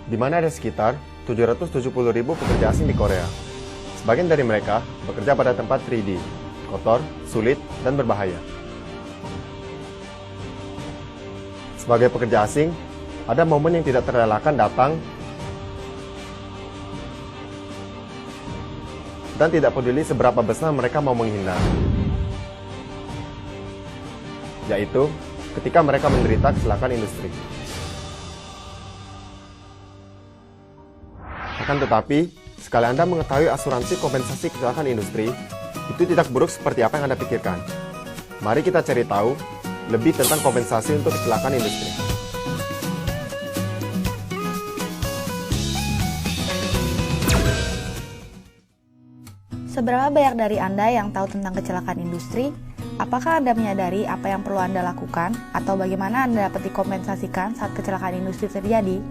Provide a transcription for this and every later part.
di mana ada sekitar 770.000 pekerja asing di Korea. Sebagian dari mereka bekerja pada tempat 3D, kotor, sulit, dan berbahaya. Sebagai pekerja asing, ada momen yang tidak terelakkan datang dan tidak peduli seberapa besar mereka mau menghindar. Yaitu ketika mereka menderita kecelakaan industri. Akan tetapi, sekali Anda mengetahui asuransi kompensasi kecelakaan industri, itu tidak buruk seperti apa yang Anda pikirkan. Mari kita cari tahu lebih tentang kompensasi untuk kecelakaan industri. Seberapa banyak dari Anda yang tahu tentang kecelakaan industri? Apakah Anda menyadari apa yang perlu Anda lakukan atau bagaimana Anda dapat dikompensasikan saat kecelakaan industri terjadi?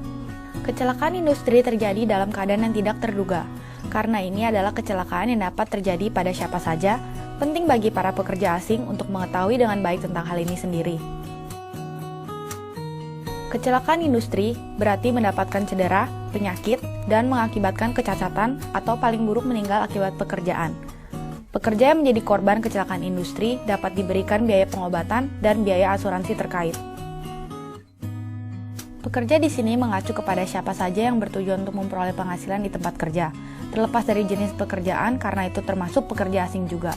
Kecelakaan industri terjadi dalam keadaan yang tidak terduga. Karena ini adalah kecelakaan yang dapat terjadi pada siapa saja, penting bagi para pekerja asing untuk mengetahui dengan baik tentang hal ini sendiri. Kecelakaan industri berarti mendapatkan cedera, penyakit, dan mengakibatkan kecacatan atau paling buruk meninggal akibat pekerjaan. Pekerja yang menjadi korban kecelakaan industri dapat diberikan biaya pengobatan dan biaya asuransi terkait. Pekerja di sini mengacu kepada siapa saja yang bertujuan untuk memperoleh penghasilan di tempat kerja, terlepas dari jenis pekerjaan karena itu termasuk pekerja asing juga.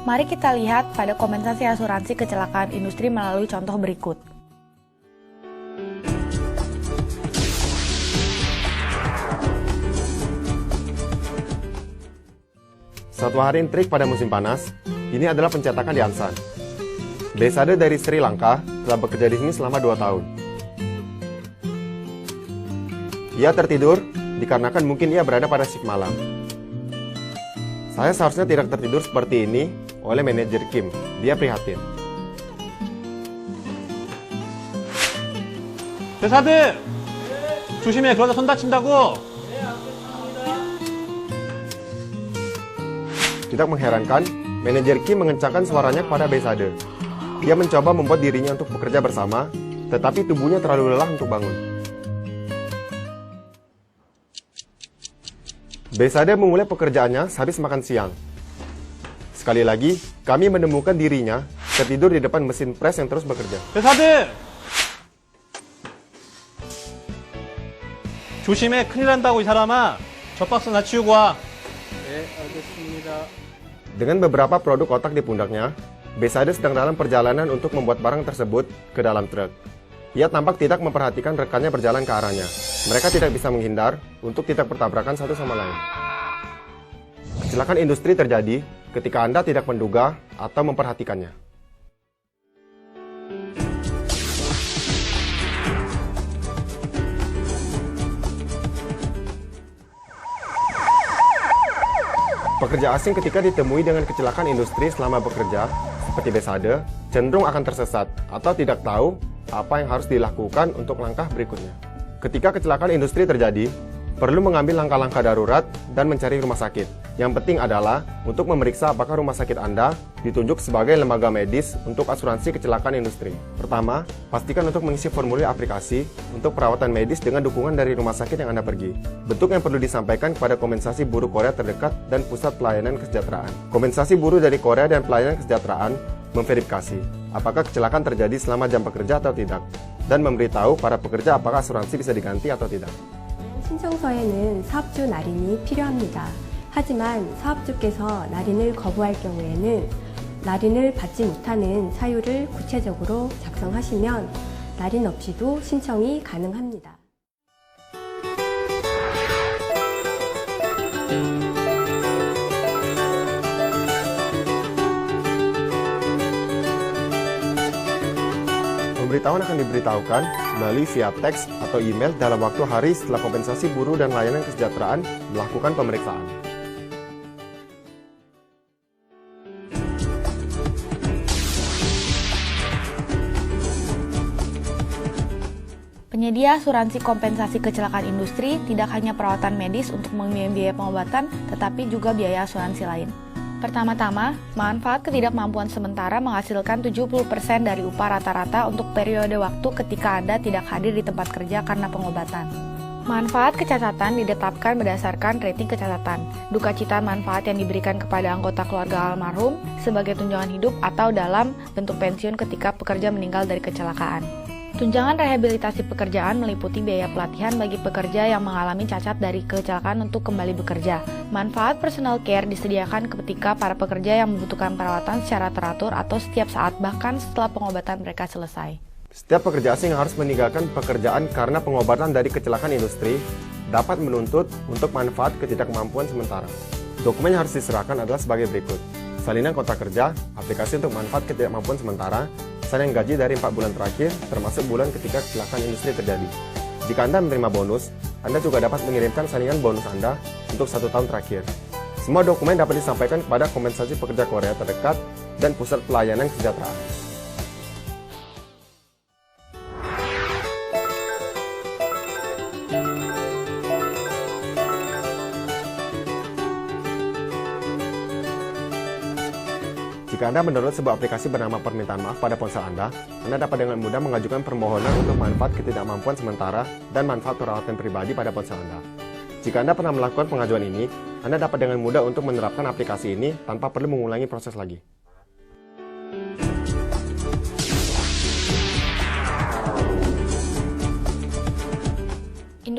Mari kita lihat pada kompensasi asuransi kecelakaan industri melalui contoh berikut. Satu hari trik pada musim panas, ini adalah pencetakan di Ansan. Besade dari Sri Lanka telah bekerja di sini selama 2 tahun. Ia tertidur dikarenakan mungkin ia berada pada shift malam. Saya seharusnya tidak tertidur seperti ini oleh manajer Kim. Dia prihatin. 대사들! 조심해, 그러다 손 다친다고! Tidak mengherankan, manajer Kim mengencangkan suaranya kepada Besade. Dia mencoba membuat dirinya untuk bekerja bersama, tetapi tubuhnya terlalu lelah untuk bangun. Besade memulai pekerjaannya sehabis makan siang. Sekali lagi, kami menemukan dirinya tertidur di depan mesin pres yang terus bekerja. 대사들! 조심해, 큰일 난다고 이 사람아! 저 박스 나 치우고 와! 네, 알겠습니다. Dengan beberapa produk otak di pundaknya, Besade sedang dalam perjalanan untuk membuat barang tersebut ke dalam truk. Ia tampak tidak memperhatikan rekannya berjalan ke arahnya. Mereka tidak bisa menghindar untuk tidak bertabrakan satu sama lain. Kecelakaan industri terjadi ketika Anda tidak menduga atau memperhatikannya. Pekerja asing ketika ditemui dengan kecelakaan industri selama bekerja, seperti Besade, cenderung akan tersesat atau tidak tahu apa yang harus dilakukan untuk langkah berikutnya. Ketika kecelakaan industri terjadi, perlu mengambil langkah-langkah darurat dan mencari rumah sakit. Yang penting adalah untuk memeriksa apakah rumah sakit Anda ditunjuk sebagai lembaga medis untuk asuransi kecelakaan industri. Pertama, pastikan untuk mengisi formulir aplikasi untuk perawatan medis dengan dukungan dari rumah sakit yang Anda pergi. Bentuk yang perlu disampaikan kepada kompensasi buruh Korea terdekat dan pusat pelayanan kesejahteraan. Kompensasi buruh dari Korea dan pelayanan kesejahteraan memverifikasi apakah kecelakaan terjadi selama jam bekerja atau tidak, dan memberitahu para pekerja apakah asuransi bisa diganti atau tidak. 신청서에는 사업주 날인이 필요합니다. 하지만 사업주께서 날인을 거부할 경우에는 날인을 받지 못하는 사유를 구체적으로 작성하시면 날인 없이도 신청이 가능합니다. Pemberitahuan akan diberitahukan melalui via teks atau email dalam waktu hari setelah kompensasi buruh dan layanan kesejahteraan melakukan pemeriksaan. Penyedia asuransi kompensasi kecelakaan industri tidak hanya perawatan medis untuk membiayai biaya pengobatan, tetapi juga biaya asuransi lain. Pertama-tama, manfaat ketidakmampuan sementara menghasilkan 70% dari upah rata-rata untuk periode waktu ketika Anda tidak hadir di tempat kerja karena pengobatan. Manfaat kecacatan ditetapkan berdasarkan rating kecacatan. Duka cita manfaat yang diberikan kepada anggota keluarga almarhum sebagai tunjangan hidup atau dalam bentuk pensiun ketika pekerja meninggal dari kecelakaan. Tunjangan rehabilitasi pekerjaan meliputi biaya pelatihan bagi pekerja yang mengalami cacat dari kecelakaan untuk kembali bekerja. Manfaat personal care disediakan ketika para pekerja yang membutuhkan perawatan secara teratur atau setiap saat bahkan setelah pengobatan mereka selesai. Setiap pekerja asing yang harus meninggalkan pekerjaan karena pengobatan dari kecelakaan industri dapat menuntut untuk manfaat ketidakmampuan sementara. Dokumen yang harus diserahkan adalah sebagai berikut. Salinan kontrak kerja, aplikasi untuk manfaat ketidakmampuan sementara, salinan gaji dari 4 bulan terakhir, termasuk bulan ketika kecelakaan industri terjadi. Jika Anda menerima bonus, Anda juga dapat mengirimkan salinan bonus Anda untuk 1 tahun terakhir. Semua dokumen dapat disampaikan kepada kompensasi pekerja Korea terdekat dan pusat pelayanan kesejahteraan. Jika Anda mendownload sebuah aplikasi bernama Permintaan Maaf pada ponsel Anda dapat dengan mudah mengajukan permohonan untuk manfaat ketidakmampuan sementara dan manfaat perawatan pribadi pada ponsel Anda. Jika Anda pernah melakukan pengajuan ini, Anda dapat dengan mudah untuk menerapkan aplikasi ini tanpa perlu mengulangi proses lagi.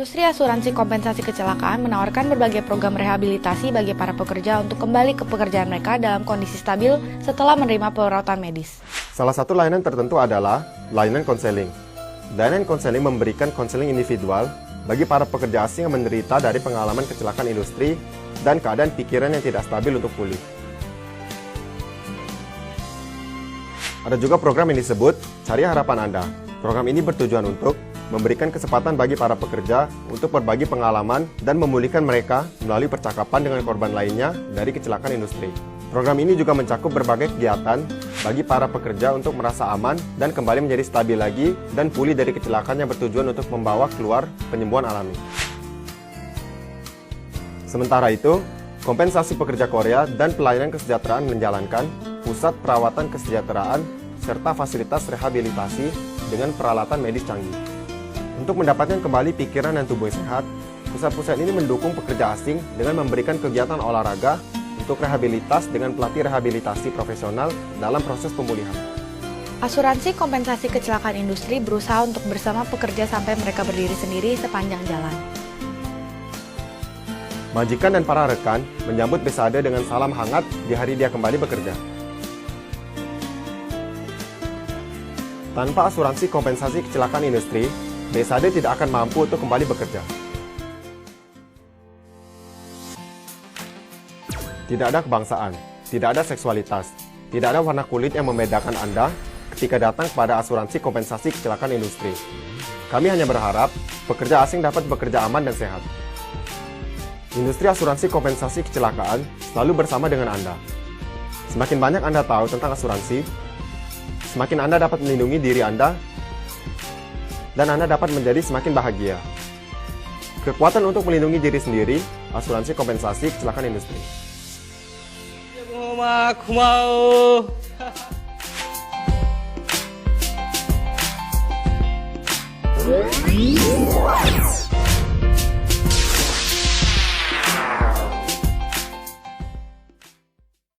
Industri asuransi kompensasi kecelakaan menawarkan berbagai program rehabilitasi bagi para pekerja untuk kembali ke pekerjaan mereka dalam kondisi stabil setelah menerima perawatan medis. Salah satu layanan tertentu adalah layanan konseling. Layanan konseling memberikan konseling individual bagi para pekerja asing yang menderita dari pengalaman kecelakaan industri dan keadaan pikiran yang tidak stabil untuk pulih. Ada juga program yang disebut Cari Harapan Anda. Program ini bertujuan untuk memberikan kesempatan bagi para pekerja untuk berbagi pengalaman dan memulihkan mereka melalui percakapan dengan korban lainnya dari kecelakaan industri. Program ini juga mencakup berbagai kegiatan bagi para pekerja untuk merasa aman dan kembali menjadi stabil lagi dan pulih dari kecelakaan yang bertujuan untuk membawa keluar penyembuhan alami. Sementara itu, kompensasi pekerja Korea dan pelayanan kesejahteraan menjalankan pusat perawatan kesejahteraan serta fasilitas rehabilitasi dengan peralatan medis canggih. Untuk mendapatkan kembali pikiran dan tubuh yang sehat, pusat-pusat ini mendukung pekerja asing dengan memberikan kegiatan olahraga untuk rehabilitas dengan pelatih rehabilitasi profesional dalam proses pemulihan. Asuransi kompensasi kecelakaan industri berusaha untuk bersama pekerja sampai mereka berdiri sendiri sepanjang jalan. Majikan dan para rekan menyambut Besade dengan salam hangat di hari dia kembali bekerja. Tanpa asuransi kompensasi kecelakaan industri, Besade tidak akan mampu untuk kembali bekerja. Tidak ada kebangsaan, tidak ada seksualitas, tidak ada warna kulit yang membedakan Anda ketika datang kepada asuransi kompensasi kecelakaan industri. Kami hanya berharap pekerja asing dapat bekerja aman dan sehat. Industri asuransi kompensasi kecelakaan selalu bersama dengan Anda. Semakin banyak Anda tahu tentang asuransi, semakin Anda dapat melindungi diri Anda dan Anda dapat menjadi semakin bahagia. Kekuatan untuk melindungi diri sendiri, asuransi kompensasi kecelakaan industri. 고마워.